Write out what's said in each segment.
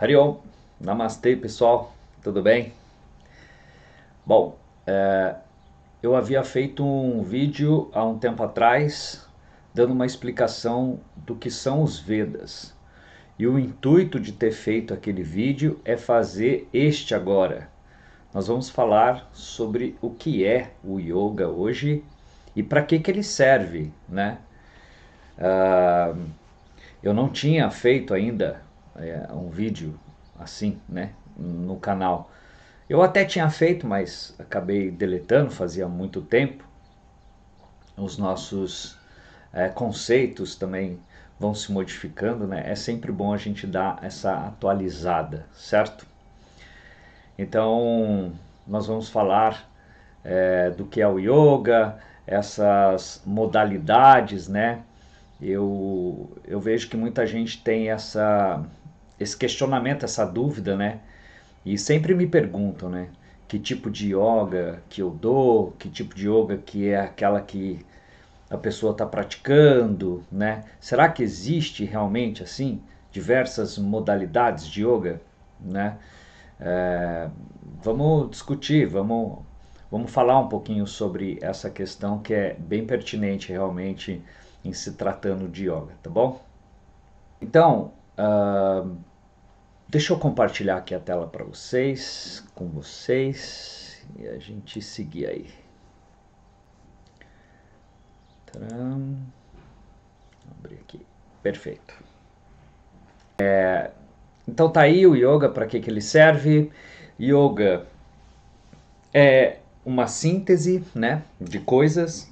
Hariom, Namastê pessoal, tudo bem? Bom, eu havia feito um vídeo há um tempo atrás dando uma explicação do que são os Vedas. E o intuito de ter feito aquele vídeo é fazer este agora. Nós vamos falar sobre o que é o Yoga hoje e para que ele serve, né? Eu não tinha feito ainda um vídeo assim, né, no canal. Eu até tinha feito, mas acabei deletando, fazia muito tempo. Os nossos conceitos também vão se modificando, né? É sempre bom a gente dar essa atualizada, certo? Então, nós vamos falar do que é o yoga, essas modalidades, né? Eu vejo que muita gente tem esse questionamento, essa dúvida, né? E sempre me perguntam, né? Que tipo de yoga que eu dou, que tipo de yoga que é aquela que a pessoa está praticando, né? Será que existe realmente assim diversas modalidades de yoga, né? É, vamos discutir, vamos falar um pouquinho sobre essa questão que é bem pertinente realmente em se tratando de yoga, tá bom? Então, deixa eu compartilhar aqui a tela para vocês, com vocês, e a gente seguir aí. Tcharam. Abrir aqui. Perfeito. Então tá aí o yoga, para que ele serve. Yoga é uma síntese, né, de coisas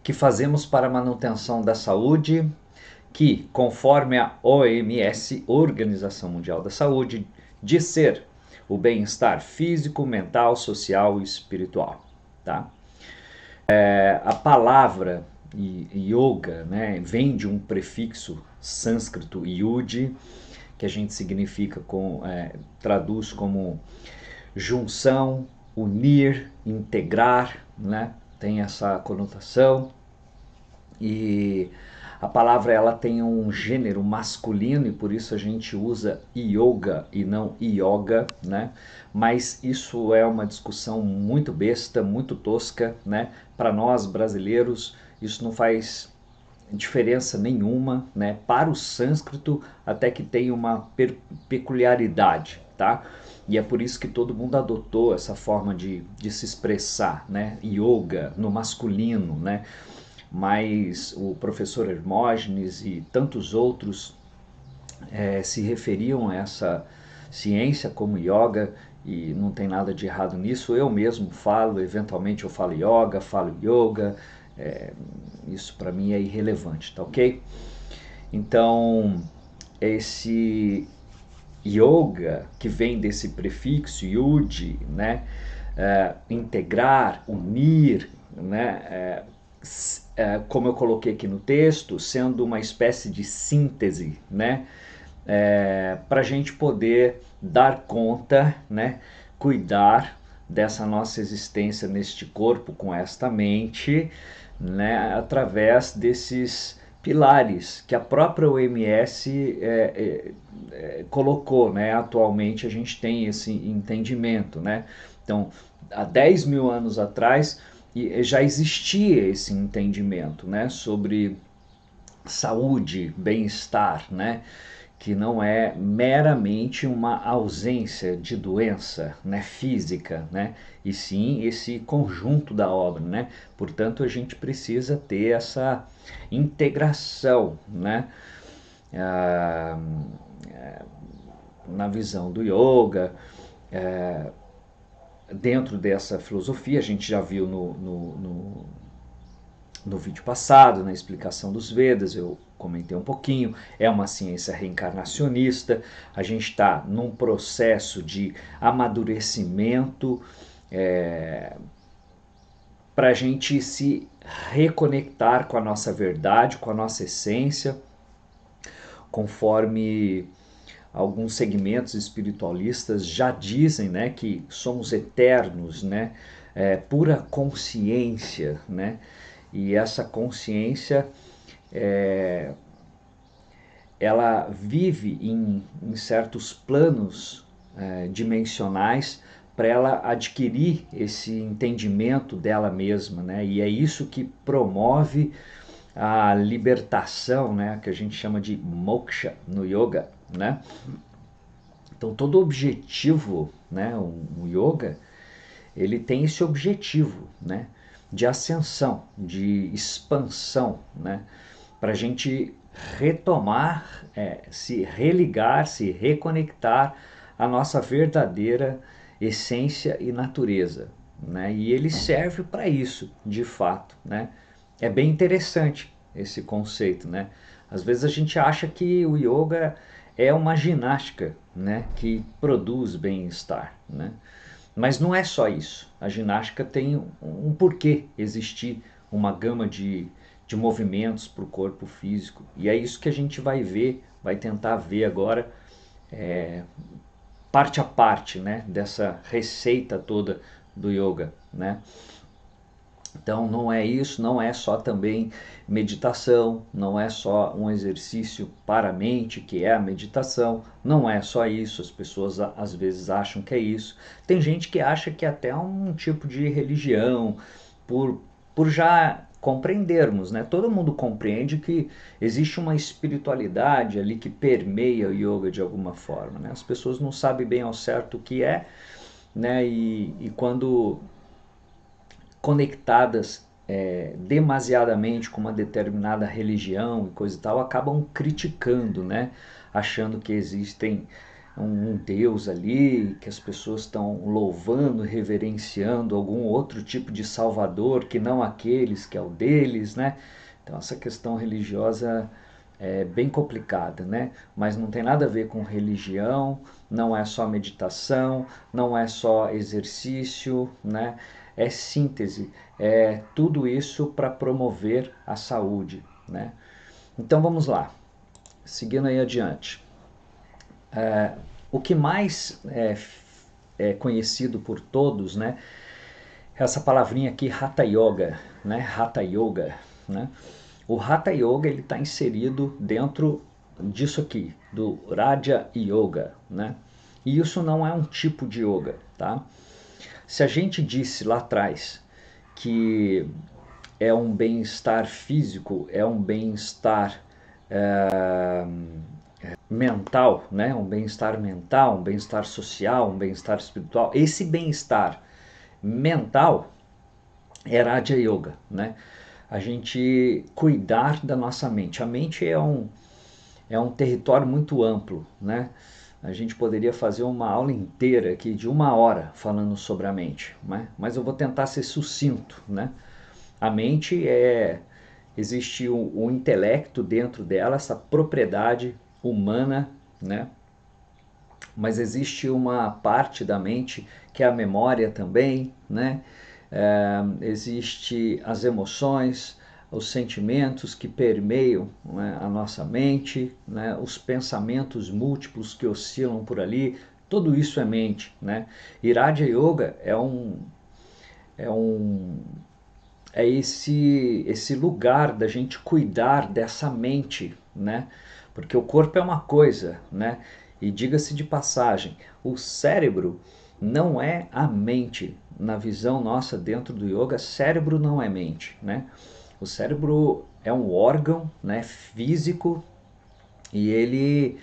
que fazemos para a manutenção da saúde, que, conforme a OMS, Organização Mundial da Saúde, diz ser o bem-estar físico, mental, social e espiritual. Tá? A palavra yoga, né, vem de um prefixo sânscrito yud, que a gente traduz como junção, unir, integrar, né? Tem essa conotação. E a palavra ela tem um gênero masculino e por isso a gente usa yoga e não yoga, né? Mas isso é uma discussão muito besta, muito tosca, né? Para nós brasileiros isso não faz diferença nenhuma, né? Para o sânscrito até que tem uma peculiaridade, tá? E é por isso que todo mundo adotou essa forma de se expressar, né? Yoga no masculino, né? Mas o professor Hermógenes e tantos outros se referiam a essa ciência como yoga e não tem nada de errado nisso. Eu mesmo falo, eventualmente eu falo yoga, isso para mim é irrelevante, tá ok? Então, esse yoga que vem desse prefixo yud, né, integrar, unir, né, como eu coloquei aqui no texto, sendo uma espécie de síntese, né, para a gente poder dar conta, né, cuidar dessa nossa existência neste corpo com esta mente, né, através desses pilares que a própria OMS colocou, né? Atualmente a gente tem esse entendimento, né? Então, há 10 mil anos atrás já existia esse entendimento, né? Sobre saúde, bem-estar, né? Que não é meramente uma ausência de doença, né, física, né, e sim esse conjunto da obra, né. Portanto, a gente precisa ter essa integração, né, ah, na visão do yoga, dentro dessa filosofia. A gente já viu no vídeo passado, na explicação dos Vedas, eu comentei um pouquinho, é uma ciência reencarnacionista, a gente está num processo de amadurecimento para a gente se reconectar com a nossa verdade, com a nossa essência, conforme alguns segmentos espiritualistas já dizem, né, que somos eternos, né, pura consciência, né, e essa consciência ela vive em certos planos dimensionais para ela adquirir esse entendimento dela mesma, né? E é isso que promove a libertação, né? Que a gente chama de moksha no yoga, né? Então todo objetivo, né? O yoga, ele tem esse objetivo, né? De ascensão, de expansão, né? Para a gente retomar, se religar, se reconectar à nossa verdadeira essência e natureza, né? E ele serve para isso, de fato, né? É bem interessante esse conceito, né? Às vezes a gente acha que o yoga é uma ginástica, né? Que produz bem-estar, né? Mas não é só isso. A ginástica tem um porquê existir uma gama de movimentos para o corpo físico. E é isso que a gente vai ver, vai tentar ver agora, parte a parte, né, dessa receita toda do yoga, né? Então não é isso, não é só também meditação, não é só um exercício para a mente, que é a meditação, não é só isso, as pessoas às vezes acham que é isso. Tem gente que acha que é até um tipo de religião, por já compreendermos, né? Todo mundo compreende que existe uma espiritualidade ali que permeia o yoga de alguma forma, né? As pessoas não sabem bem ao certo o que é, né? E quando conectadas demasiadamente com uma determinada religião e coisa e tal, acabam criticando, né? Achando que existem um Deus ali, que as pessoas estão louvando, reverenciando algum outro tipo de salvador que não aqueles que é o deles, né? Então essa questão religiosa é bem complicada, né? Mas não tem nada a ver com religião, não é só meditação, não é só exercício, né? É síntese, é tudo isso para promover a saúde, né? Então vamos lá, seguindo aí adiante. O que mais é conhecido por todos, né? Essa palavrinha aqui, Hatha Yoga, né? Hatha Yoga, né? O Hatha Yoga ele está inserido dentro disso aqui, do Raja Yoga, né? E isso não é um tipo de yoga, tá? Se a gente disse lá atrás que é um bem-estar físico, é um bem-estar mental, né? Um bem-estar mental, um bem-estar social, um bem-estar espiritual. Esse bem-estar mental é Raja Yoga, né? A gente cuidar da nossa mente. A mente é um território muito amplo, né? A gente poderia fazer uma aula inteira aqui de 1 hora falando sobre a mente, né? Mas eu vou tentar ser sucinto, né? A mente existe o intelecto dentro dela, essa propriedade humana, né? Mas existe uma parte da mente que é a memória também, né? Existe as emoções, os sentimentos que permeiam, né, a nossa mente, né? Os pensamentos múltiplos que oscilam por ali, tudo isso é mente, né? E Raja Yoga é um é esse lugar da gente cuidar dessa mente, né? Porque o corpo é uma coisa, né? E diga-se de passagem, o cérebro não é a mente. Na visão nossa dentro do yoga, cérebro não é mente, né? O cérebro é um órgão, né, físico e ele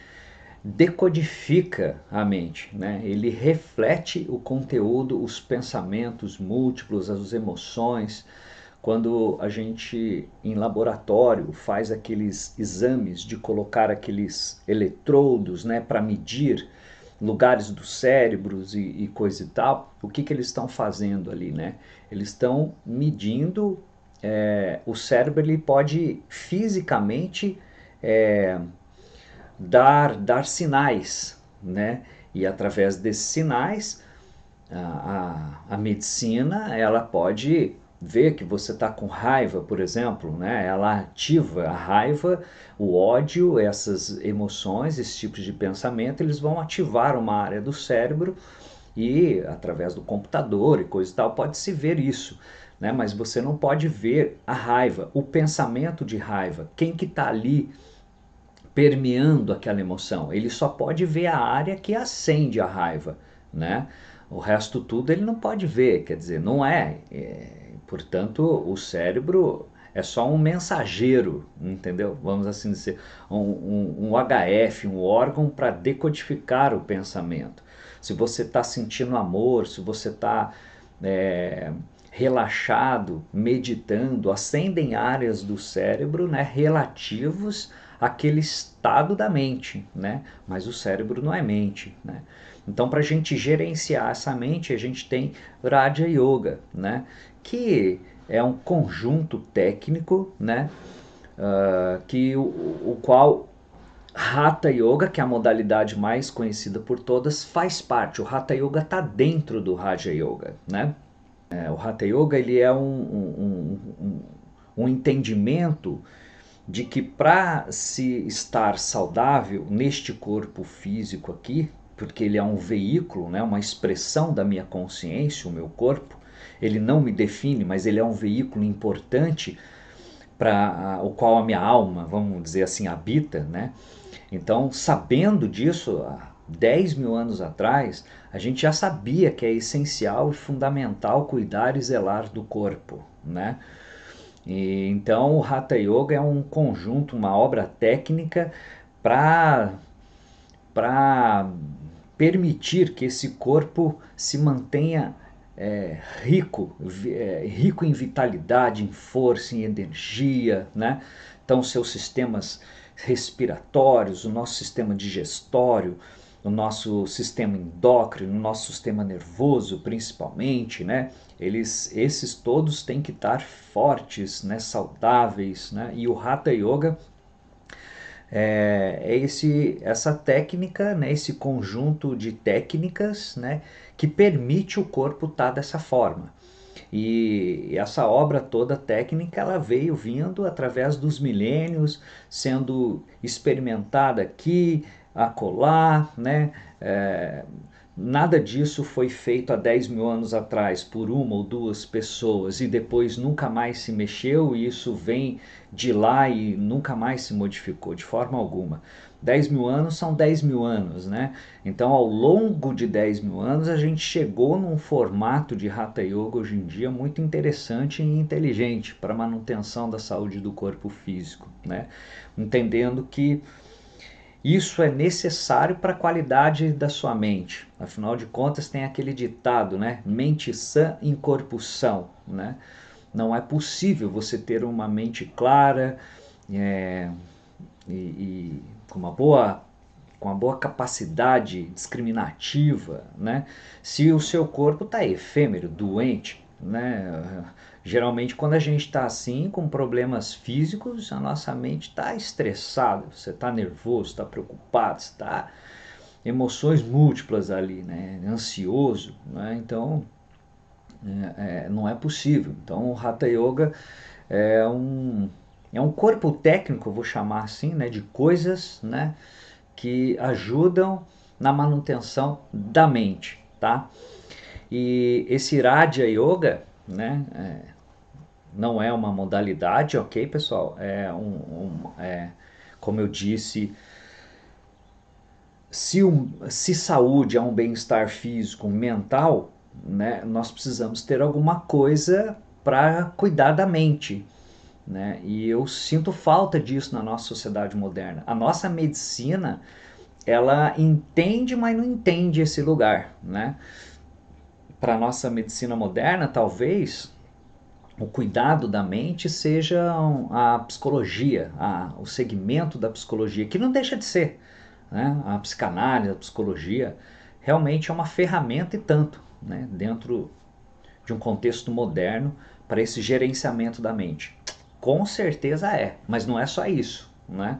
decodifica a mente, né? Ele reflete o conteúdo, os pensamentos múltiplos, as emoções. Quando a gente em laboratório faz aqueles exames de colocar aqueles eletrodos, né, para medir lugares dos cérebros e coisa e tal, o que eles estão fazendo ali, né? Eles estão medindo, o cérebro ele pode fisicamente é, dar sinais, né? E através desses sinais, a medicina ela pode ver que você está com raiva, por exemplo, né? Ela ativa a raiva, o ódio, essas emoções, esses tipos de pensamento, eles vão ativar uma área do cérebro e através do computador e coisa e tal pode-se ver isso, né? Mas você não pode ver a raiva, o pensamento de raiva, quem que está ali permeando aquela emoção. Ele só pode ver a área que acende a raiva, né? O resto tudo ele não pode ver, quer dizer, não é. Portanto, o cérebro é só um mensageiro, entendeu? Vamos assim dizer, um HF, um órgão para decodificar o pensamento. Se você está sentindo amor, se você está relaxado, meditando, acendem áreas do cérebro, né, relativos àquele estado da mente, né? Mas o cérebro não é mente, né? Então, para a gente gerenciar essa mente, a gente tem Raja Yoga, né? Que é um conjunto técnico, né? O qual Hatha Yoga, que é a modalidade mais conhecida por todas, faz parte. O Hatha Yoga está dentro do Raja Yoga, né? O Hatha Yoga ele é um entendimento de que para se estar saudável neste corpo físico aqui, porque ele é um veículo, né, uma expressão da minha consciência, o meu corpo, ele não me define, mas ele é um veículo importante para o qual a minha alma, vamos dizer assim, habita, né? Então, sabendo disso, há 10 mil anos atrás, a gente já sabia que é essencial e fundamental cuidar e zelar do corpo, né? E, então, o Hatha Yoga é um conjunto, uma obra técnica para permitir que esse corpo se mantenha rico em vitalidade, em força, em energia, né? Então, seus sistemas respiratórios, o nosso sistema digestório, o nosso sistema endócrino, o nosso sistema nervoso, principalmente, né? Esses todos têm que estar fortes, né? Saudáveis, né? E o Hatha Yoga essa técnica, né, esse conjunto de técnicas, né, que permite o corpo estar dessa forma. E essa obra toda técnica ela veio vindo através dos milênios, sendo experimentada aqui, acolá, né? Nada disso foi feito há 10 mil anos atrás por uma ou duas pessoas e depois nunca mais se mexeu, e isso vem de lá e nunca mais se modificou de forma alguma. 10 mil anos são 10 mil anos, né? Então, ao longo de 10 mil anos, a gente chegou num formato de Hatha Yoga hoje em dia muito interessante e inteligente para a manutenção da saúde do corpo físico, né? Entendendo que isso é necessário para a qualidade da sua mente. Afinal de contas, tem aquele ditado, né? Mente sã em corpo são, né? Não é possível você ter uma mente clara e com uma boa capacidade discriminativa, né? Se o seu corpo está efêmero, doente, né? Geralmente quando a gente está assim, com problemas físicos, a nossa mente está estressada, você está nervoso, está preocupado, está emoções múltiplas ali, né? Ansioso, né? Então não é possível. Então o Hatha Yoga é um corpo técnico, eu vou chamar assim, né? De coisas, né? Que ajudam na manutenção da mente, tá? E esse Raja Yoga, né? Não é uma modalidade, ok, pessoal? Como eu disse, se saúde é um bem-estar físico, mental, né? Nós precisamos ter alguma coisa para cuidar da mente, né? E eu sinto falta disso na nossa sociedade moderna. A nossa medicina ela entende, mas não entende esse lugar, né? Para a nossa medicina moderna, talvez o cuidado da mente seja a psicologia, o segmento da psicologia, que não deixa de ser, né? A psicanálise, a psicologia, realmente é uma ferramenta e tanto, né? Dentro de um contexto moderno para esse gerenciamento da mente. Com certeza mas não é só isso, né?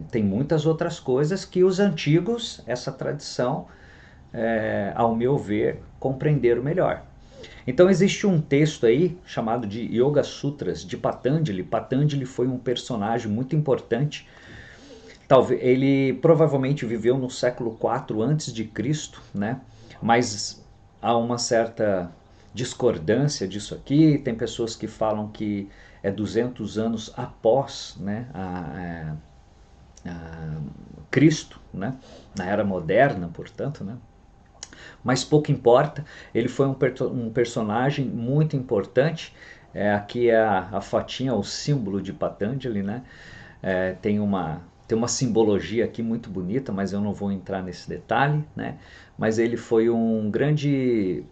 Tem muitas outras coisas que os antigos, essa tradição, ao meu ver, compreenderam melhor. Então existe um texto aí chamado de Yoga Sutras de Patanjali. Patanjali foi um personagem muito importante. Talvez ele provavelmente viveu no século IV antes de Cristo, né? Mas há uma certa discordância disso aqui. Tem pessoas que falam que é 200 anos após, né, Cristo, né? Na era moderna, portanto, né? Mas pouco importa, ele foi um personagem muito importante. Aqui é a fotinha, o símbolo de Patanjali, né? Tem uma simbologia aqui muito bonita, mas eu não vou entrar nesse detalhe, né? Mas ele foi um grande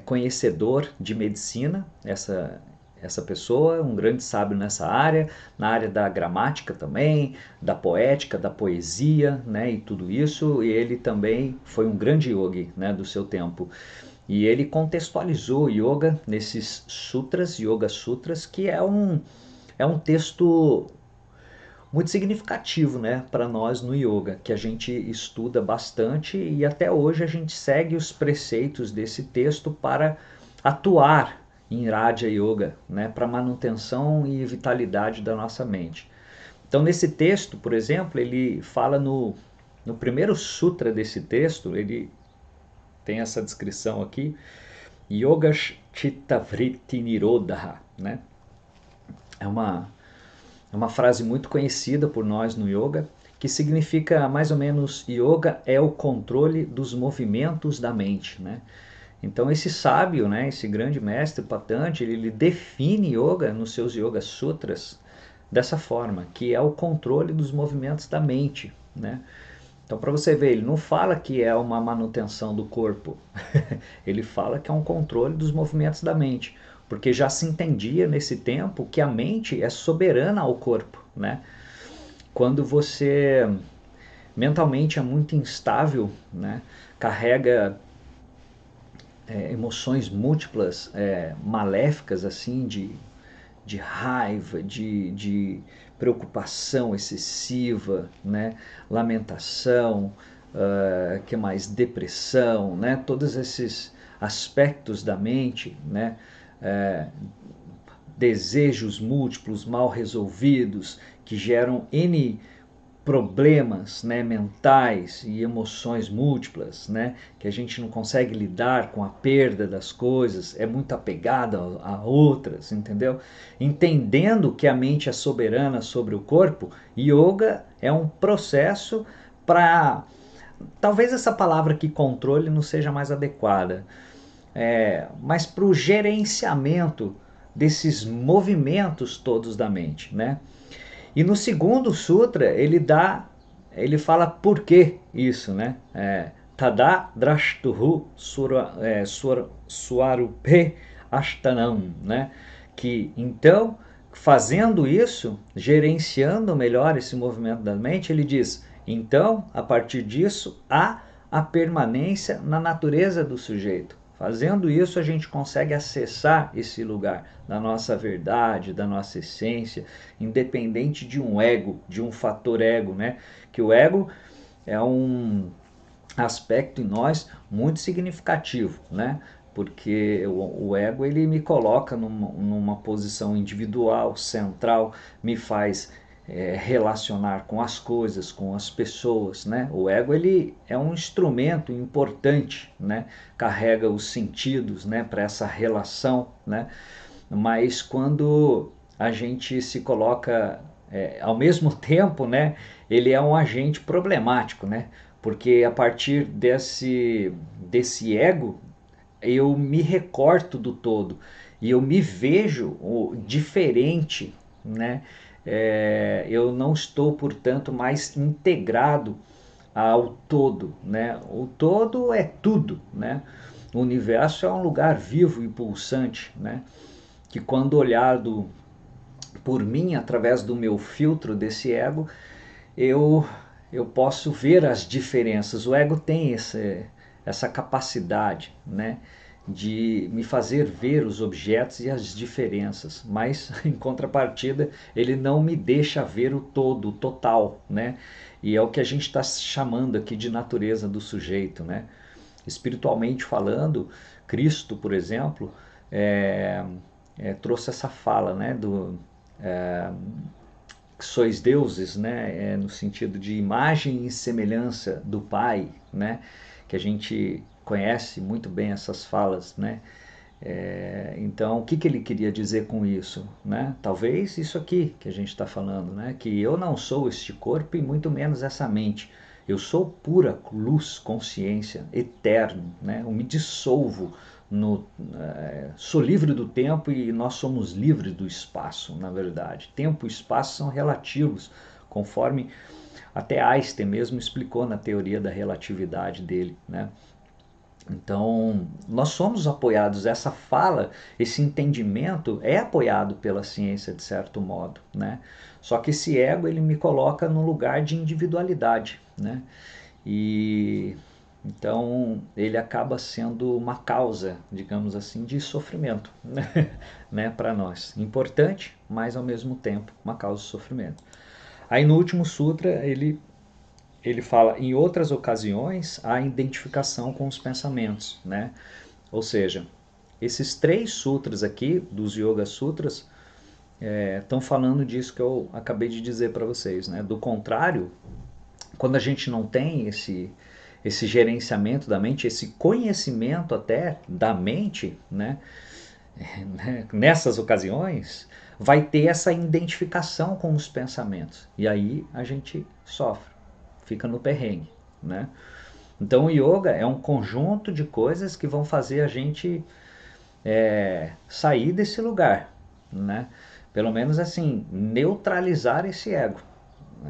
conhecedor de medicina, essa pessoa, um grande sábio nessa área, na área da gramática também, da poética, da poesia, né, e tudo isso. E ele também foi um grande yogi, né, do seu tempo. E ele contextualizou yoga nesses sutras, Yoga Sutras, que é um texto muito significativo, né, para nós no yoga, que a gente estuda bastante e até hoje a gente segue os preceitos desse texto para atuar em Raja Yoga, né, para manutenção e vitalidade da nossa mente. Então, nesse texto, por exemplo, ele fala no primeiro sutra desse texto, ele tem essa descrição aqui, Yoga Chitta Vritti Nirodha, né? É uma frase muito conhecida por nós no yoga, que significa mais ou menos: yoga é o controle dos movimentos da mente, né? Então esse sábio, né, esse grande mestre Patanjali, ele define yoga nos seus Yoga Sutras dessa forma, que é o controle dos movimentos da mente, né? Então, para você ver, ele não fala que é uma manutenção do corpo, ele fala que é um controle dos movimentos da mente, porque já se entendia nesse tempo que a mente é soberana ao corpo, né? Quando você mentalmente é muito instável, né? Carrega emoções múltiplas, maléficas, assim, de raiva, de preocupação excessiva, né? Lamentação, que mais? Depressão, né? Todos esses aspectos da mente, né? Desejos múltiplos mal resolvidos que geram N problemas, né, mentais e emoções múltiplas, né, que a gente não consegue lidar com a perda das coisas, é muito apegado a outras, entendeu? Entendendo que a mente é soberana sobre o corpo, yoga é um processo para, talvez essa palavra aqui, controle, não seja mais adequada, mas para o gerenciamento desses movimentos todos da mente, né? E no segundo sutra ele fala por que isso, né? Tada drashtuhu swarupe ashtanam, né? Que então, fazendo isso, gerenciando melhor esse movimento da mente, ele diz: então, a partir disso, há a permanência na natureza do sujeito. Fazendo isso, a gente consegue acessar esse lugar da nossa verdade, da nossa essência, independente de um ego, de um fator ego, né? Que o ego é um aspecto em nós muito significativo, né? Porque o ego ele me coloca numa posição individual, central, me faz relacionar com as coisas, com as pessoas, né? O ego ele é um instrumento importante, né? Carrega os sentidos, né? Para essa relação, né? Mas quando a gente se coloca ao mesmo tempo, né? Ele é um agente problemático, né? Porque a partir desse ego eu me recorto do todo e eu me vejo diferente, né? Eu não estou, portanto, mais integrado ao todo, né? O todo é tudo, né? O universo é um lugar vivo e pulsante, né? Que quando olhado por mim através do meu filtro desse ego, eu eu posso ver as diferenças. O ego tem essa capacidade, né, de me fazer ver os objetos e as diferenças, mas em contrapartida ele não me deixa ver o todo, o total, né? E é o que a gente está chamando aqui de natureza do sujeito, né? Espiritualmente falando, Cristo, por exemplo, trouxe essa fala, né, que sois deuses, né, no sentido de imagem e semelhança do Pai, né, que a gente conhece muito bem essas falas, né, Então, o que, que ele queria dizer com isso, né? Talvez isso aqui que a gente está falando, né? Que eu não sou este corpo e muito menos essa mente. Eu sou pura luz, consciência, eterno, né? Eu me dissolvo sou livre do tempo e nós somos livres do espaço, na verdade. Tempo e espaço são relativos, conforme até Einstein mesmo explicou na teoria da relatividade dele, né? Então, nós somos apoiados, essa fala, esse entendimento é apoiado pela ciência de certo modo, né? Só que esse ego, ele me coloca no lugar de individualidade, né? E então ele acaba sendo uma causa, digamos assim, de sofrimento, né, para nós. Importante, mas ao mesmo tempo uma causa de sofrimento. Aí no último sutra ele fala, em outras ocasiões, a identificação com os pensamentos, né? Ou seja, esses 3 sutras aqui, dos Yoga Sutras, estão falando disso que eu acabei de dizer para vocês, né? Do contrário, quando a gente não tem esse gerenciamento da mente, esse conhecimento até da mente, né? Nessas ocasiões, vai ter essa identificação com os pensamentos. E aí a gente sofre, fica no perrengue, né? Então o yoga é um conjunto de coisas que vão fazer a gente sair desse lugar, né? Pelo menos assim, neutralizar esse ego.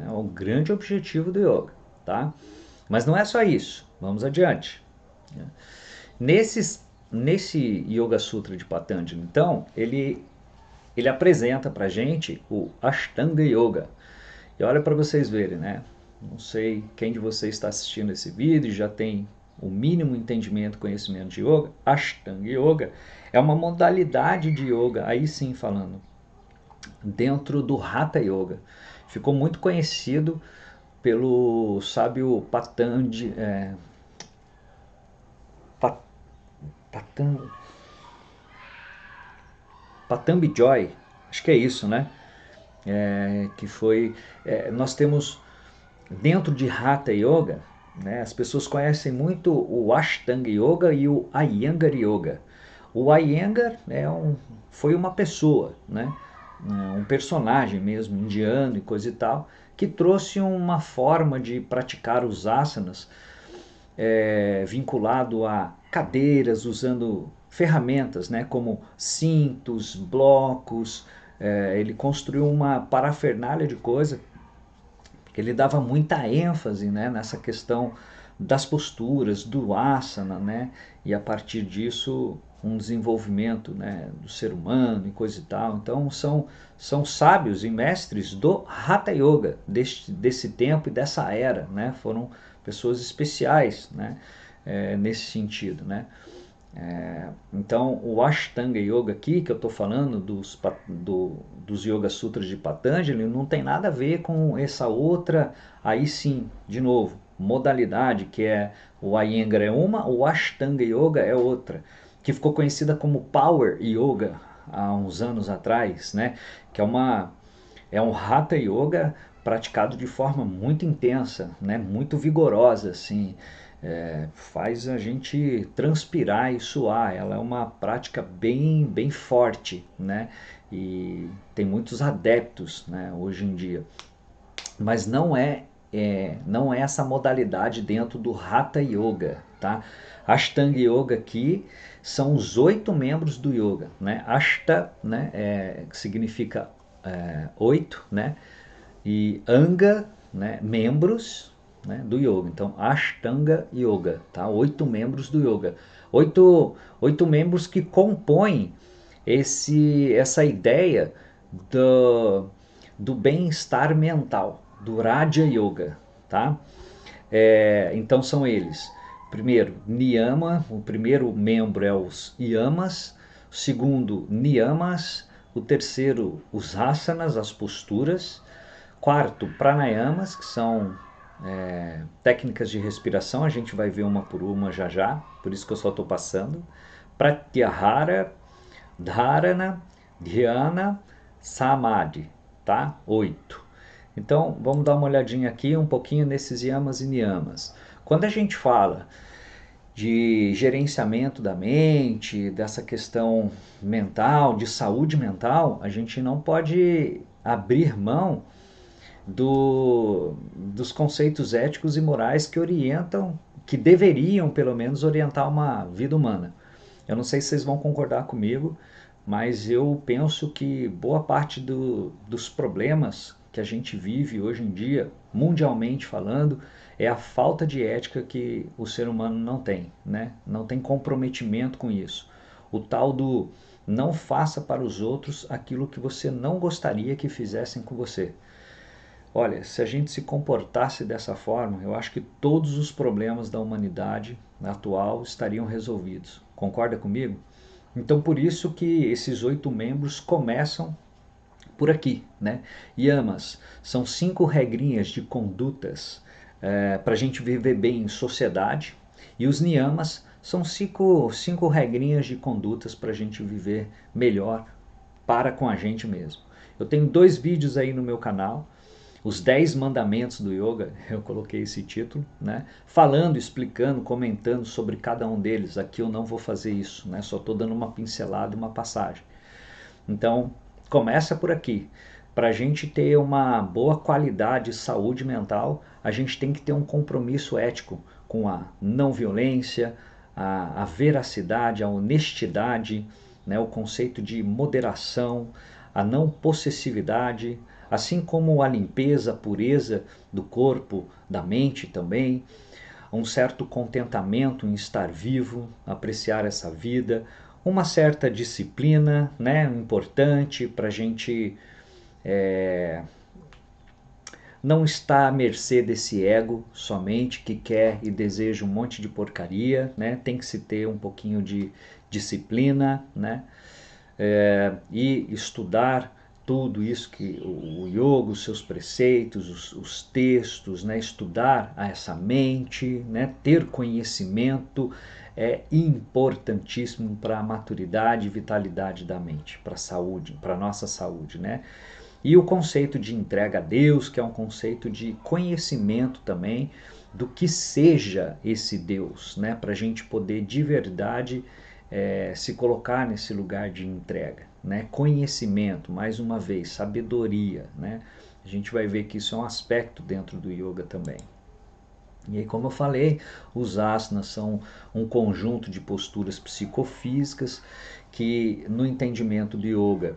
É o grande objetivo do yoga, tá? Mas não é só isso. Vamos adiante. Nesse Yoga Sutra de Patanjali, então, ele apresenta pra gente o Ashtanga Yoga. E olha para vocês verem, né? Não sei quem de vocês está assistindo esse vídeo e já tem o mínimo entendimento, conhecimento de yoga. Ashtanga Yoga é uma modalidade de yoga, aí sim falando, dentro do Hatha Yoga. Ficou muito conhecido pelo sábio Patan, Patambi Joy, acho que é isso, né? Que foi, nós temos dentro de Hatha Yoga, né, as pessoas conhecem muito o Ashtanga Yoga e o Iyengar Yoga. O Iyengar foi uma pessoa, né, um personagem mesmo, indiano e coisa e tal, que trouxe uma forma de praticar os asanas vinculado a cadeiras, usando ferramentas, né, como cintos, blocos. Ele construiu uma parafernália de coisa que ele dava muita ênfase, né, nessa questão das posturas, do asana, né, e a partir disso um desenvolvimento, né, do ser humano e coisa e tal. Então são sábios e mestres do Hatha Yoga desse tempo e dessa era, né, foram pessoas especiais, né, nesse sentido, né. Então o Ashtanga Yoga aqui que eu estou falando dos Yoga Sutras de Patanjali não tem nada a ver com essa outra, aí sim, de novo, modalidade que é o Iyengar é uma, o Ashtanga Yoga é outra, que ficou conhecida como Power Yoga há uns anos atrás, né? Que é um Hatha Yoga praticado de forma muito intensa, né? Muito vigorosa, assim. Faz a gente transpirar e suar. Ela é uma prática bem forte, né? E tem muitos adeptos, né, hoje em dia. Mas não é essa modalidade dentro do Hatha Yoga, tá? Ashtanga Yoga aqui são os 8 membros do yoga, né? Ashta, né, que significa 8, né? E Anga, né, membros, né, do yoga. Então, Ashtanga Yoga, tá? 8 membros do yoga. Oito membros que compõem essa ideia do bem-estar mental, do Raja Yoga, tá? Então são eles. Primeiro, Niyama, o primeiro membro é os Yamas, o segundo, Niyamas, o terceiro, os Asanas, as posturas, quarto, Pranayamas, que são técnicas de respiração, a gente vai ver uma por uma já já, por isso que eu só estou passando. Pratyahara, Dharana, Dhyana, Samadhi, tá? 8. Então, vamos dar uma olhadinha aqui um pouquinho nesses yamas e niyamas. Quando a gente fala de gerenciamento da mente, dessa questão mental, de saúde mental, a gente não pode abrir mão dos conceitos éticos e morais que orientam, que deveriam pelo menos orientar uma vida humana. Eu não sei se vocês vão concordar comigo, mas eu penso que boa parte dos problemas que a gente vive hoje em dia, mundialmente falando, é a falta de ética que o ser humano não tem, né? Não tem comprometimento com isso. O tal do não faça para os outros aquilo que você não gostaria que fizessem com você. Olha, se a gente se comportasse dessa forma, eu acho que todos os problemas da humanidade atual estariam resolvidos. Concorda comigo? Então, por isso que esses 8 membros começam por aqui, né? Yamas são 5 regrinhas de condutas para a gente viver bem em sociedade, e os niyamas são cinco regrinhas de condutas para a gente viver melhor para com a gente mesmo. Eu tenho 2 vídeos aí no meu canal, os 10 mandamentos do yoga, eu coloquei esse título, né? Falando, explicando, comentando sobre cada um deles. Aqui eu não vou fazer isso, né? Só estou dando uma pincelada e uma passagem. Então, começa por aqui. Para a gente ter uma boa qualidade de saúde mental, a gente tem que ter um compromisso ético com a não violência, a veracidade, a honestidade, né? O conceito de moderação, a não possessividade, assim como a limpeza, a pureza do corpo, da mente também, um certo contentamento em estar vivo, apreciar essa vida, uma certa disciplina, né, importante para a gente não estar à mercê desse ego somente que quer e deseja um monte de porcaria, né? Tem que se ter um pouquinho de disciplina, né? E estudar tudo isso que o yoga, os seus preceitos, os textos, né? Estudar essa mente, né? Ter conhecimento é importantíssimo para a maturidade e vitalidade da mente, para a saúde, para a nossa saúde, né? E o conceito de entrega a Deus, que é um conceito de conhecimento também do que seja esse Deus, né? Para a gente poder de verdade se colocar nesse lugar de entrega, né? Conhecimento, mais uma vez, sabedoria, né? A gente vai ver que isso é um aspecto dentro do yoga também. E aí, como eu falei, os asanas são um conjunto de posturas psicofísicas que, no entendimento do yoga,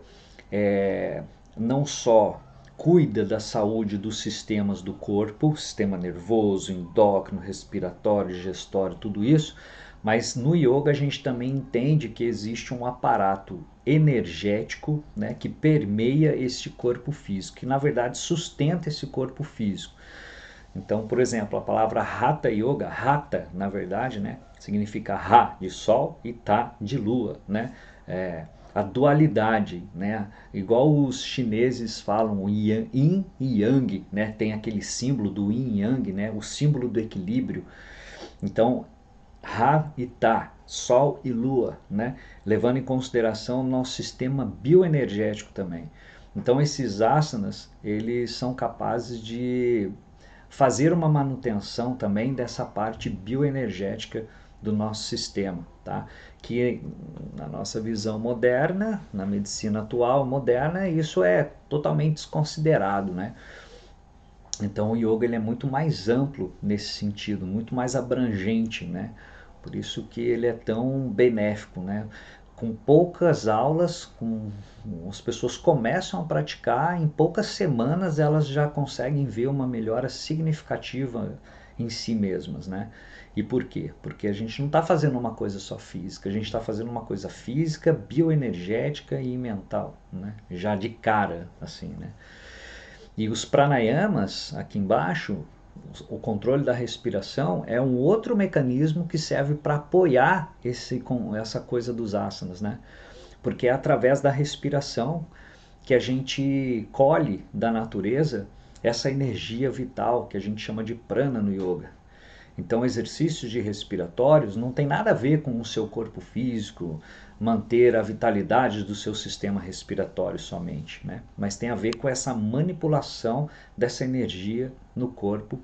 não só cuida da saúde dos sistemas do corpo, sistema nervoso, endócrino, respiratório, digestório, tudo isso, mas no yoga a gente também entende que existe um aparato energético, né, que permeia este corpo físico, que na verdade sustenta esse corpo físico. Então, por exemplo, a palavra Hatha Yoga, Hatha, na verdade, né, significa Ra de sol e Ta de lua, né? A dualidade, né? Igual os chineses falam o Yin e Yang, né? Tem aquele símbolo do Yin e Yang, né? O símbolo do equilíbrio. Então, Ra e Ta, Sol e Lua, né? Levando em consideração o nosso sistema bioenergético também. Então, esses asanas, eles são capazes de fazer uma manutenção também dessa parte bioenergética do nosso sistema, tá? Que na nossa visão moderna, na medicina atual moderna, isso é totalmente desconsiderado, né? Então o yoga ele é muito mais amplo nesse sentido, muito mais abrangente, né? Por isso que ele é tão benéfico, né? Com poucas aulas, as pessoas começam a praticar, em poucas semanas elas já conseguem ver uma melhora significativa em si mesmas, né? E por quê? Porque a gente não está fazendo uma coisa só física, a gente está fazendo uma coisa física, bioenergética e mental, né? Já de cara, assim, né? E os pranayamas, aqui embaixo, o controle da respiração é um outro mecanismo que serve para apoiar essa coisa dos asanas, né? Porque é através da respiração que a gente colhe da natureza essa energia vital que a gente chama de prana no yoga. Então, exercícios de respiratórios não tem nada a ver com o seu corpo físico, manter a vitalidade do seu sistema respiratório somente, né? Mas tem a ver com essa manipulação dessa energia no corpo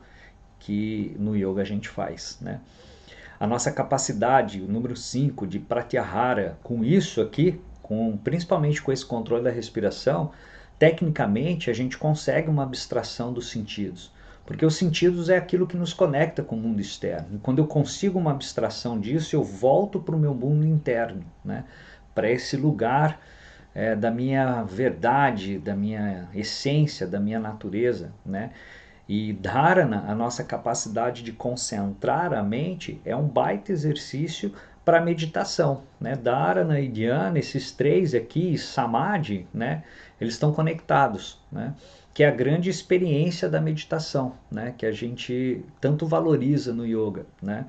que no yoga a gente faz, né? a nossa capacidade, o número 5 de Pratyahara, com isso aqui, principalmente com esse controle da respiração, tecnicamente a gente consegue uma abstração dos sentidos. Porque os sentidos é aquilo que nos conecta com o mundo externo. E quando eu consigo uma abstração disso, eu volto para o meu mundo interno, né? Para esse lugar da minha verdade, da minha essência, da minha natureza, né? E dharana, a nossa capacidade de concentrar a mente, é um baita exercício para meditação, né? Dharana e dhyana, esses três aqui, samadhi, né? Eles estão conectados, né? Que é a grande experiência da meditação, né? Que a gente tanto valoriza no yoga, né?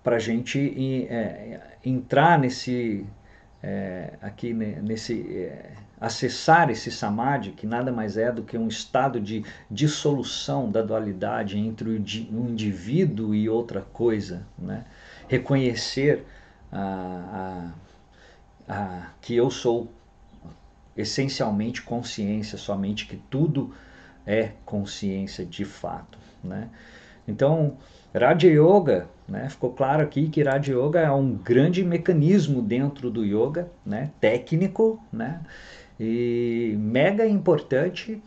Para a gente entrar acessar esse samadhi, que nada mais é do que um estado de dissolução da dualidade entre um indivíduo e outra coisa, né? Reconhecer que eu sou essencialmente consciência, somente que tudo é consciência de fato, né? Então, Raja Yoga, né, ficou claro aqui que Raja Yoga é um grande mecanismo dentro do yoga, né, técnico, né, e mega importante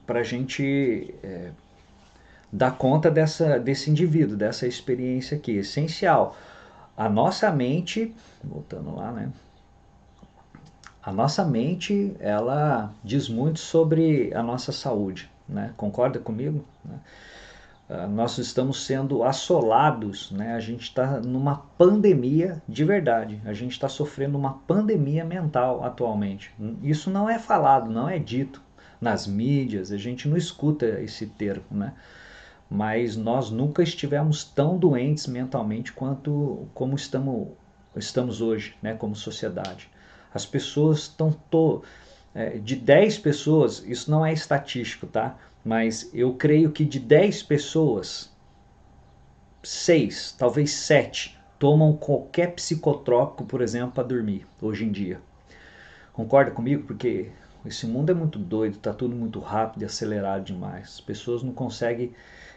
para a gente dar conta desse indivíduo, dessa experiência aqui, essencial. A nossa mente, voltando lá, né, a nossa mente, ela diz muito sobre a nossa saúde, né? Concorda comigo? Né? Nós estamos sendo assolados, né? A gente está numa pandemia de verdade, a gente está sofrendo uma pandemia mental atualmente. Isso não é falado, não é dito nas mídias, a gente não escuta esse termo, né? Mas nós nunca estivemos tão doentes mentalmente como estamos hoje, né? Como sociedade. As pessoas estão de 10 pessoas, isso não é estatístico, tá? Mas eu creio que de 10 pessoas, 6, talvez 7, tomam qualquer psicotrópico, por exemplo, para dormir, hoje em dia. Concorda comigo? Porque esse mundo é muito doido, tá tudo muito rápido e acelerado demais. As pessoas não conseguem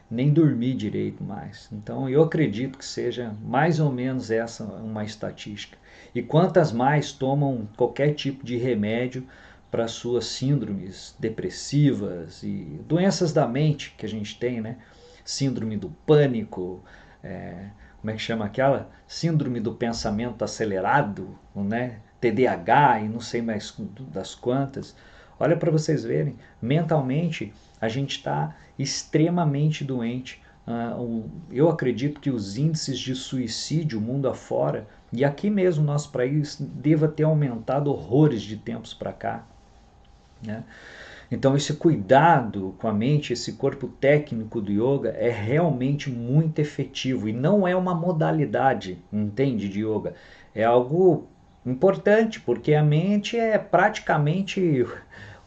nem dormir direito mais. Então eu acredito que seja mais ou menos essa uma estatística. E quantas mais tomam qualquer tipo de remédio para suas síndromes depressivas e doenças da mente que a gente tem, né? Síndrome do pânico, como é que chama aquela? Síndrome do pensamento acelerado, né? TDAH e não sei mais das quantas. Olha para vocês verem, mentalmente a gente está extremamente doente. Eu acredito que os índices de suicídio mundo afora, e aqui mesmo no nosso país, deva ter aumentado horrores de tempos para cá, né? Então esse cuidado com a mente, esse corpo técnico do yoga é realmente muito efetivo e não é uma modalidade, entende, de yoga. É algo importante, porque a mente é praticamente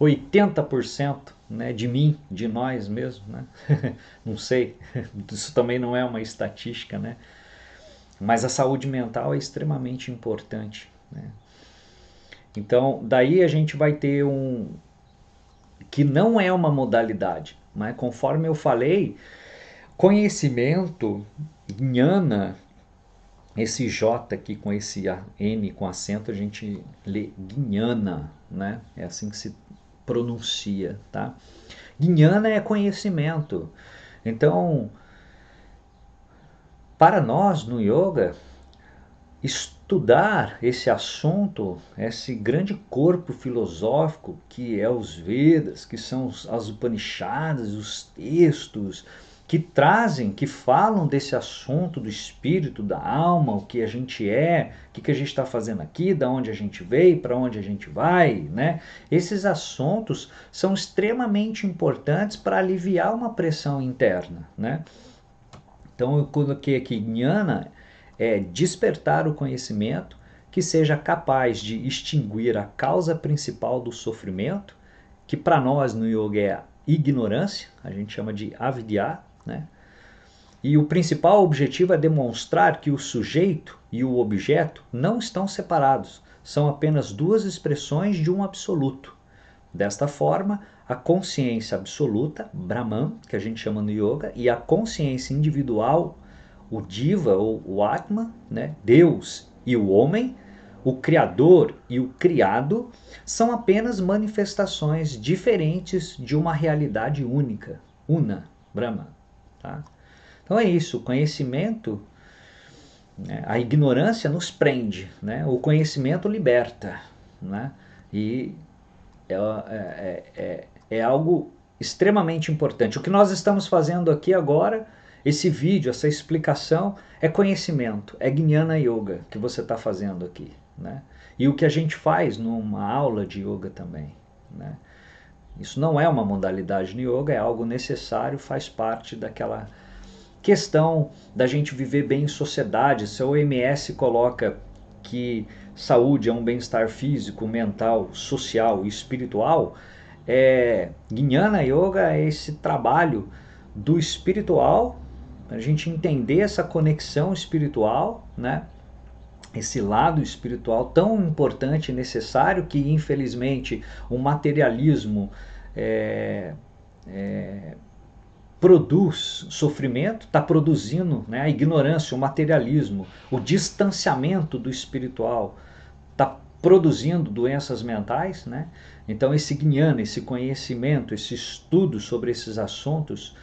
80%, né, de mim, de nós mesmo, né? Não sei, isso também não é uma estatística, né? Mas a saúde mental é extremamente importante, né? Então, daí a gente vai ter que não é uma modalidade, mas conforme eu falei, conhecimento, jnana, esse J aqui com esse N com acento, a gente lê jnana, né? É assim que se pronuncia, tá? Jnana é conhecimento. Então, para nós no yoga, estudar esse assunto, esse grande corpo filosófico que é os Vedas, que são as Upanishads, os textos que trazem, que falam desse assunto do espírito, da alma, o que a gente é, o que a gente está fazendo aqui, da onde a gente veio, para onde a gente vai, né? Esses assuntos são extremamente importantes para aliviar uma pressão interna, né? Então eu coloquei aqui jnana é despertar o conhecimento que seja capaz de extinguir a causa principal do sofrimento, que para nós no yoga é a ignorância, a gente chama de avidya, né? E o principal objetivo é demonstrar que o sujeito e o objeto não estão separados, são apenas duas expressões de um absoluto. Desta forma, a consciência absoluta, Brahman, que a gente chama no yoga, e a consciência individual, o Diva ou o Atma, né? Deus e o homem, o Criador e o criado, são apenas manifestações diferentes de uma realidade única, Una, Brahman. Tá? Então é isso, o conhecimento, né? A ignorância nos prende, né? O conhecimento liberta, né? E é algo extremamente importante. O que nós estamos fazendo aqui agora, esse vídeo, essa explicação, é conhecimento, é Jnana Yoga que você está fazendo aqui, né? E o que a gente faz numa aula de yoga também, né? Isso não é uma modalidade no yoga, é algo necessário, faz parte daquela questão da gente viver bem em sociedade. Se a OMS coloca que saúde é um bem-estar físico, mental, social e espiritual, Jnana Yoga é esse trabalho do espiritual, a gente entender essa conexão espiritual, né? Esse lado espiritual tão importante e necessário que, infelizmente, o materialismo produz sofrimento, está produzindo, né, a ignorância, o materialismo, o distanciamento do espiritual, está produzindo doenças mentais, né? Então esse gnana, esse conhecimento, esse estudo sobre esses assuntos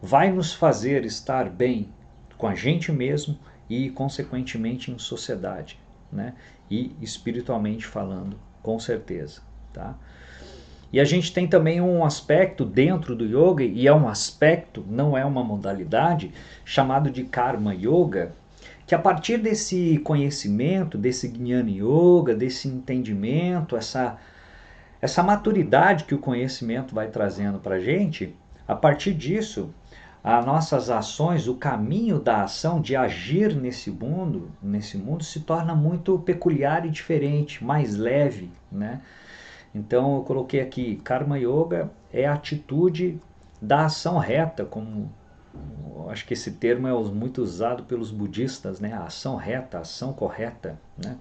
vai nos fazer estar bem com a gente mesmo e consequentemente em sociedade, né? E espiritualmente falando, com certeza, tá? E a gente tem também um aspecto dentro do yoga, e é um aspecto, não é uma modalidade, chamado de Karma Yoga, que a partir desse conhecimento, desse Jnana Yoga, desse entendimento, essa maturidade que o conhecimento vai trazendo para a gente, a partir disso, as nossas ações, o caminho da ação de agir nesse mundo se torna muito peculiar e diferente, mais leve, né? Então eu coloquei aqui, Karma Yoga é a atitude da ação reta, como acho que esse termo é muito usado pelos budistas, né? A ação reta, a ação correta, né?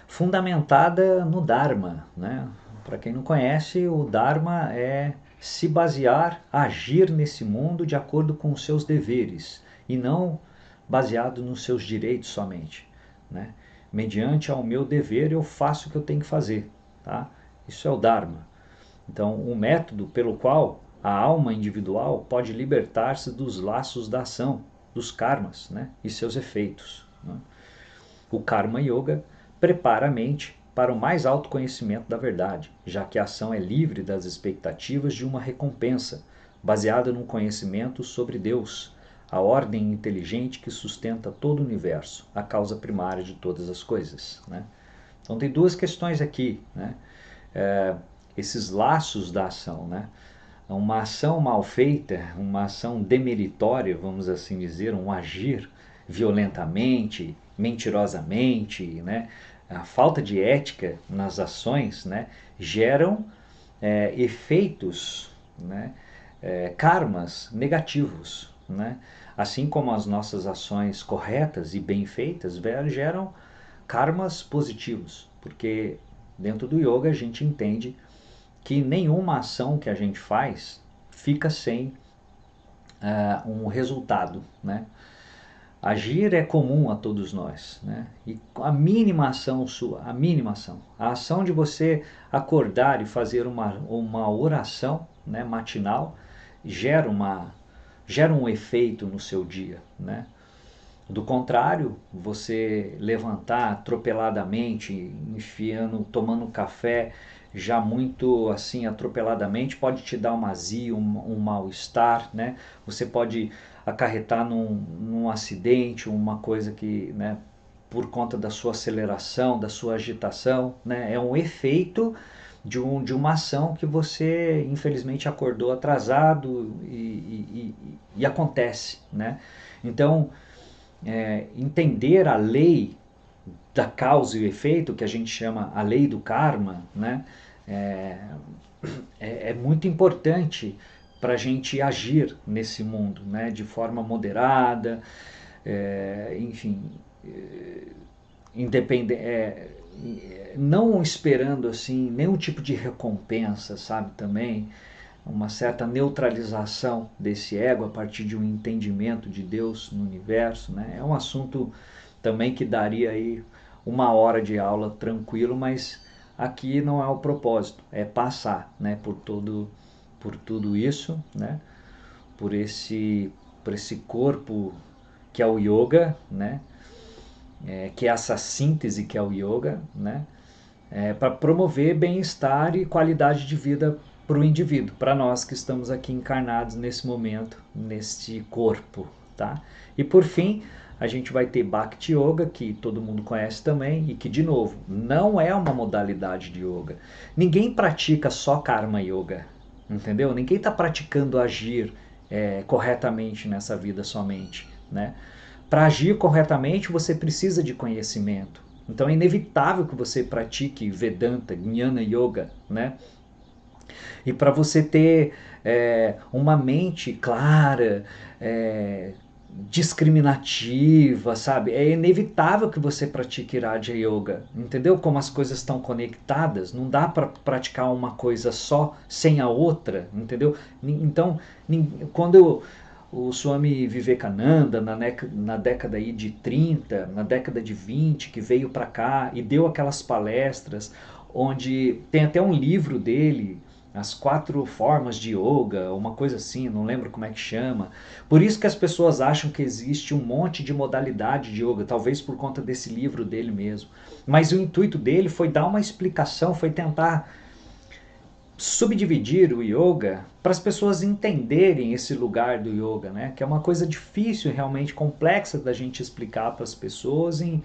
Fundamentada no Dharma, né? Para quem não conhece, o Dharma é se basear, agir nesse mundo de acordo com os seus deveres e não baseado nos seus direitos somente, né? Mediante ao meu dever eu faço o que eu tenho que fazer, tá? Isso é o Dharma. Então, um método pelo qual a alma individual pode libertar-se dos laços da ação, dos karmas, né? E seus efeitos, né? O Karma Yoga prepara a mente para o mais alto conhecimento da verdade, já que a ação é livre das expectativas de uma recompensa, baseada num conhecimento sobre Deus, a ordem inteligente que sustenta todo o universo, a causa primária de todas as coisas, né? Então tem duas questões aqui, né? Esses laços da ação, né? Uma ação mal feita, uma ação demeritória, vamos assim dizer, um agir violentamente, mentirosamente, né? A falta de ética nas ações, né? Geram efeitos, né? Karmas negativos, né? Assim como as nossas ações corretas e bem feitas geram karmas positivos, porque dentro do yoga a gente entende que nenhuma ação que a gente faz fica sem um resultado, né? Agir é comum a todos nós, né? E a mínima ação sua, a ação de você acordar e fazer uma oração, né, matinal, gera um efeito no seu dia, né? Do contrário, você levantar atropeladamente, enfiando, tomando café já muito assim atropeladamente, pode te dar uma azia, um mal-estar, né? Você pode acarretar num acidente, uma coisa que, né, por conta da sua aceleração, da sua agitação, né? É um efeito de uma ação que você infelizmente acordou atrasado e acontece, né? Então, entender a lei da causa e o efeito, que a gente chama a lei do karma, né? É muito importante para a gente agir nesse mundo, né? De forma moderada, enfim, não esperando assim nenhum tipo de recompensa, sabe, também uma certa neutralização desse ego a partir de um entendimento de Deus no universo, né? É um assunto também que daria aí 1 hora de aula tranquilo, mas aqui não é o propósito, é passar, né, por tudo isso, né, por esse corpo que é o yoga, né, que é essa síntese que é o yoga, né, para promover bem-estar e qualidade de vida para o indivíduo, para nós que estamos aqui encarnados nesse momento, neste corpo, tá? E por fim, a gente vai ter Bhakti Yoga, que todo mundo conhece também, e que, de novo, não é uma modalidade de yoga. Ninguém pratica só Karma Yoga, entendeu? Ninguém está praticando agir corretamente nessa vida somente, né? Para agir corretamente, você precisa de conhecimento. Então é inevitável que você pratique Vedanta, Jnana Yoga, né? E para você ter uma mente clara, discriminativa, sabe? É inevitável que você pratique Raja Yoga, entendeu? Como as coisas estão conectadas, não dá para praticar uma coisa só sem a outra, entendeu? Então, quando o Swami Vivekananda, na década aí de 30, na década de 20, que veio para cá e deu aquelas palestras, onde tem até um livro dele, As 4 Formas de Yoga, uma coisa assim, não lembro como é que chama. Por isso que as pessoas acham que existe um monte de modalidade de yoga, talvez por conta desse livro dele mesmo. Mas o intuito dele foi dar uma explicação, foi tentar subdividir o yoga para as pessoas entenderem esse lugar do yoga, né? Que é uma coisa difícil, realmente complexa da gente explicar para as pessoas em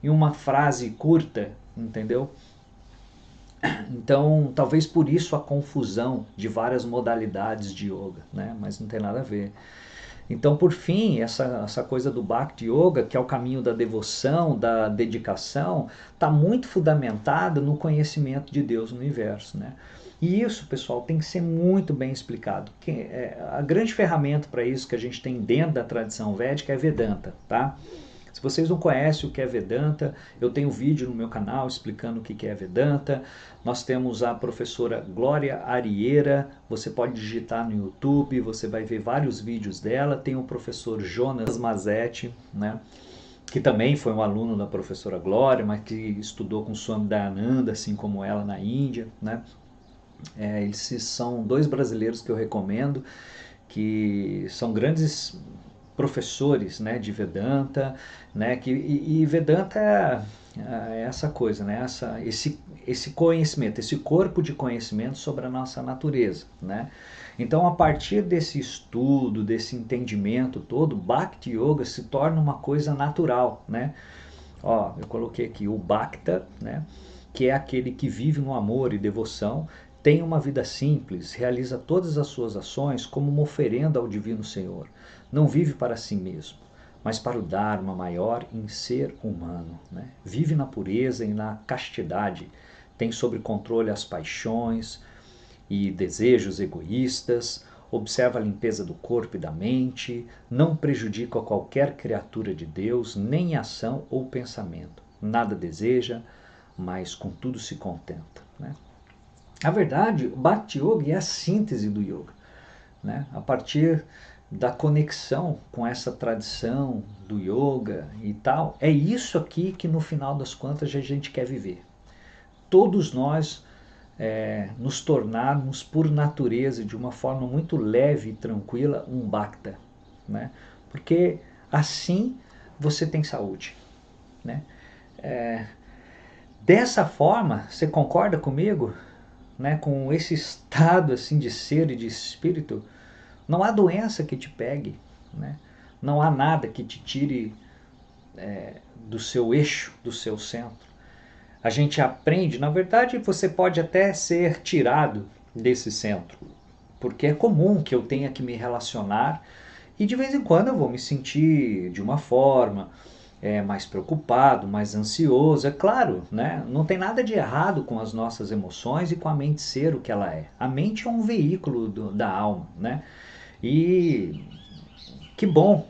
uma frase curta, entendeu? Então, talvez por isso a confusão de várias modalidades de yoga, né? Mas não tem nada a ver. Então, por fim, essa coisa do Bhakti Yoga, que é o caminho da devoção, da dedicação, está muito fundamentada no conhecimento de Deus no universo, né? E isso, pessoal, tem que ser muito bem explicado. A grande ferramenta para isso que a gente tem dentro da tradição védica é Vedanta, tá? Se vocês não conhecem o que é Vedanta, eu tenho vídeo no meu canal explicando o que é Vedanta. Nós temos a professora Glória Arieira, você pode digitar no YouTube, você vai ver vários vídeos dela. Tem o professor Jonas Mazetti, né, que também foi um aluno da professora Glória, mas que estudou com Swami Dayananda, assim como ela, na Índia, né. Esses são 2 brasileiros que eu recomendo, que são grandes professores, né, de Vedanta, né, e Vedanta é essa coisa, né, esse conhecimento, esse corpo de conhecimento sobre a nossa natureza, né. Então, a partir desse estudo, desse entendimento todo, Bhakti Yoga se torna uma coisa natural, né. Ó, eu coloquei aqui o Bhakta, né, que é aquele que vive no amor e devoção, tem uma vida simples, realiza todas as suas ações como uma oferenda ao Divino Senhor. Não vive para si mesmo, mas para o Dharma maior em ser humano, né? Vive na pureza e na castidade, tem sob controle as paixões e desejos egoístas, observa a limpeza do corpo e da mente, não prejudica qualquer criatura de Deus, nem em ação ou pensamento. Nada deseja, mas com tudo se contenta, né? Na verdade, o Bhakti Yoga é a síntese do yoga, né? A partir da conexão com essa tradição do yoga e tal, é isso aqui que no final das contas a gente quer viver. Todos nós nos tornarmos por natureza, de uma forma muito leve e tranquila, um Bhakta, né? Porque assim você tem saúde, né? Dessa forma, você concorda comigo? Né, com esse estado assim de ser e de espírito, não há doença que te pegue, né? Não há nada que te tire do seu eixo, do seu centro. A gente aprende, na verdade, você pode até ser tirado desse centro, porque é comum que eu tenha que me relacionar e de vez em quando eu vou me sentir de uma forma, mais preocupado, mais ansioso. É claro, né? Não tem nada de errado com as nossas emoções e com a mente ser o que ela é. A mente é um veículo da alma, né? E que bom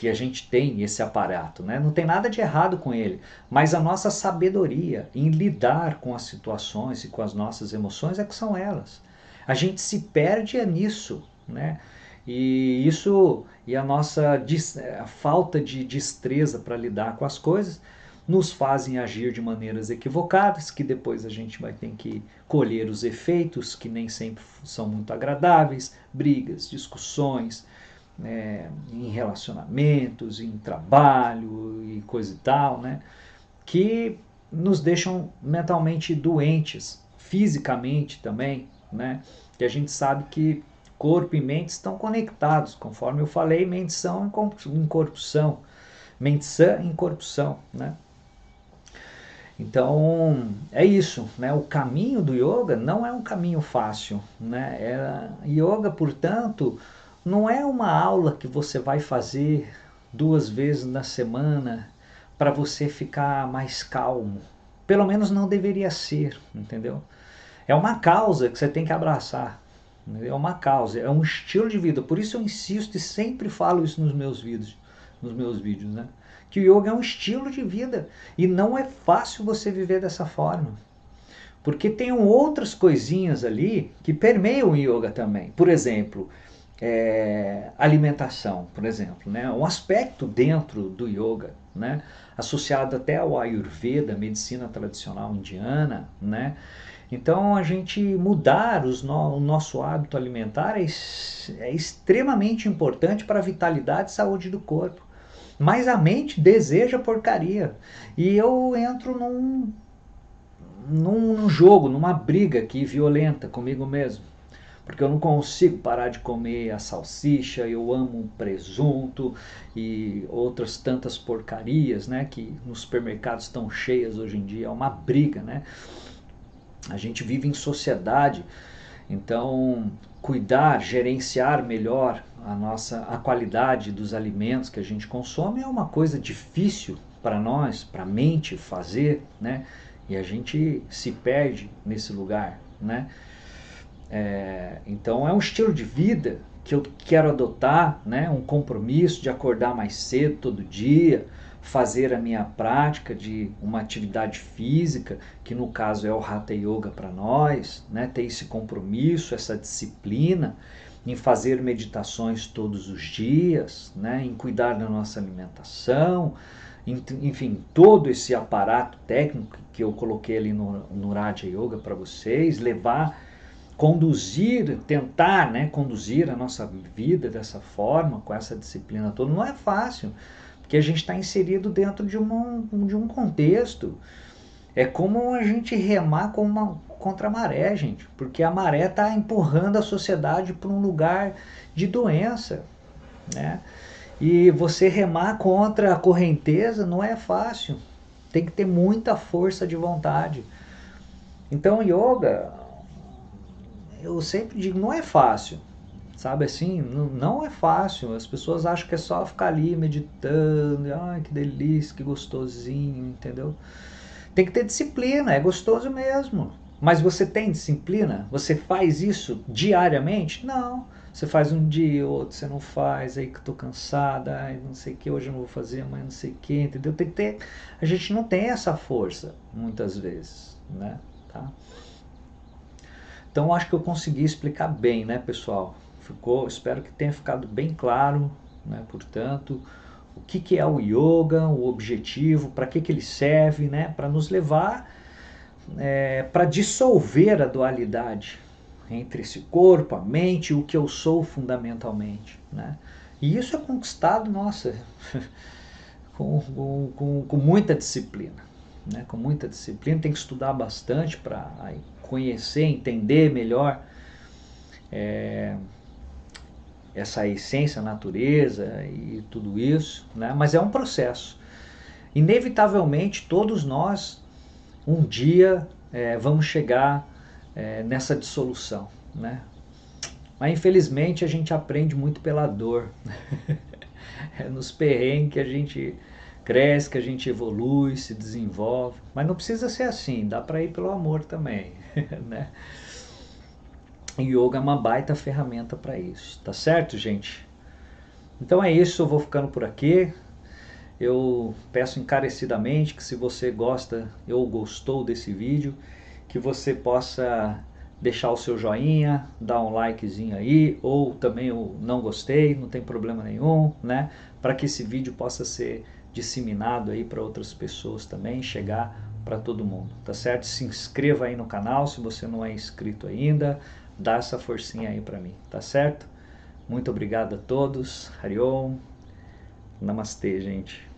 que a gente tem esse aparato, né? Não tem nada de errado com ele, mas a nossa sabedoria em lidar com as situações e com as nossas emoções é que são elas. A gente se perde nisso, né? E isso e a falta de destreza para lidar com as coisas nos fazem agir de maneiras equivocadas, que depois a gente vai ter que colher os efeitos, que nem sempre são muito agradáveis, brigas, discussões, em relacionamentos, em trabalho e coisa e tal, né? Que nos deixam mentalmente doentes, fisicamente também, né? Que a gente sabe que corpo e mente estão conectados, conforme eu falei, mente sã em corpo são, mente sã em corpo são, né? Então é isso, né? O caminho do yoga não é um caminho fácil, né? Yoga, portanto, não é uma aula que você vai fazer 2 vezes na semana para você ficar mais calmo. Pelo menos não deveria ser, entendeu? É uma causa que você tem que abraçar. É uma causa, é um estilo de vida. Por isso eu insisto e sempre falo isso nos meus vídeos, né? Que o yoga é um estilo de vida e não é fácil você viver dessa forma. Porque tem outras coisinhas ali que permeiam o yoga também. Por exemplo, alimentação, por exemplo, né? Um aspecto dentro do yoga, né? Associado até ao Ayurveda, medicina tradicional indiana, né? Então a gente mudar o nosso hábito alimentar é extremamente importante para a vitalidade e saúde do corpo. Mas a mente deseja porcaria. E eu entro num jogo, numa briga aqui violenta comigo mesmo. Porque eu não consigo parar de comer a salsicha, eu amo presunto e outras tantas porcarias, né, que nos supermercados estão cheias hoje em dia. É uma briga, né? A gente vive em sociedade, então cuidar, gerenciar melhor a qualidade dos alimentos que a gente consome é uma coisa difícil para nós, para a mente fazer, né? E a gente se perde nesse lugar, né? Então é um estilo de vida que eu quero adotar, né? Um compromisso de acordar mais cedo todo dia, fazer a minha prática de uma atividade física, que no caso é o Hatha Yoga para nós, né? Ter esse compromisso, essa disciplina em fazer meditações todos os dias, né? Em cuidar da nossa alimentação, enfim, todo esse aparato técnico que eu coloquei ali no Raja Yoga para vocês, tentar, né, conduzir a nossa vida dessa forma, com essa disciplina toda, não é fácil, porque a gente está inserido dentro de um contexto. É como a gente remar contra a maré, gente, porque a maré está empurrando a sociedade para um lugar de doença, né? E você remar contra a correnteza não é fácil, tem que ter muita força de vontade. Então, yoga, eu sempre digo, não é fácil, sabe assim? Não é fácil. As pessoas acham que é só ficar ali meditando, ai que delícia, que gostosinho, entendeu? Tem que ter disciplina, é gostoso mesmo. Mas você tem disciplina? Você faz isso diariamente? Não. Você faz um dia, outro você não faz, aí que eu tô cansada, ai, não sei o que, hoje eu não vou fazer, amanhã não sei o que, entendeu? Tem que ter. A gente não tem essa força, muitas vezes, né? Tá? Então acho que eu consegui explicar bem, né, pessoal? Espero que tenha ficado bem claro, né? Portanto, o que é o yoga, o objetivo, para que ele serve, né? Para nos levar para dissolver a dualidade entre esse corpo, a mente e o que eu sou fundamentalmente, né? E isso é conquistado, nossa, com muita disciplina, né? Com muita disciplina, tem que estudar bastante para conhecer, entender melhor essa essência, a natureza e tudo isso, né? Mas é um processo. Inevitavelmente, todos nós, um dia, vamos chegar nessa dissolução, né? Mas infelizmente a gente aprende muito pela dor. É nos perrengues que a gente cresce, que a gente evolui, se desenvolve. Mas não precisa ser assim, dá para ir pelo amor também, né? Yoga é uma baita ferramenta para isso, tá certo, gente? Então é isso, eu vou ficando por aqui. Eu peço encarecidamente que se você gosta ou gostou desse vídeo, que você possa deixar o seu joinha, dar um likezinho aí, ou também o não gostei, não tem problema nenhum, né? Para que esse vídeo possa ser disseminado aí para outras pessoas também, chegar para todo mundo, tá certo? Se inscreva aí no canal se você não é inscrito ainda, dá essa forcinha aí para mim, tá certo? Muito obrigado a todos, Hariom, Namastê, gente.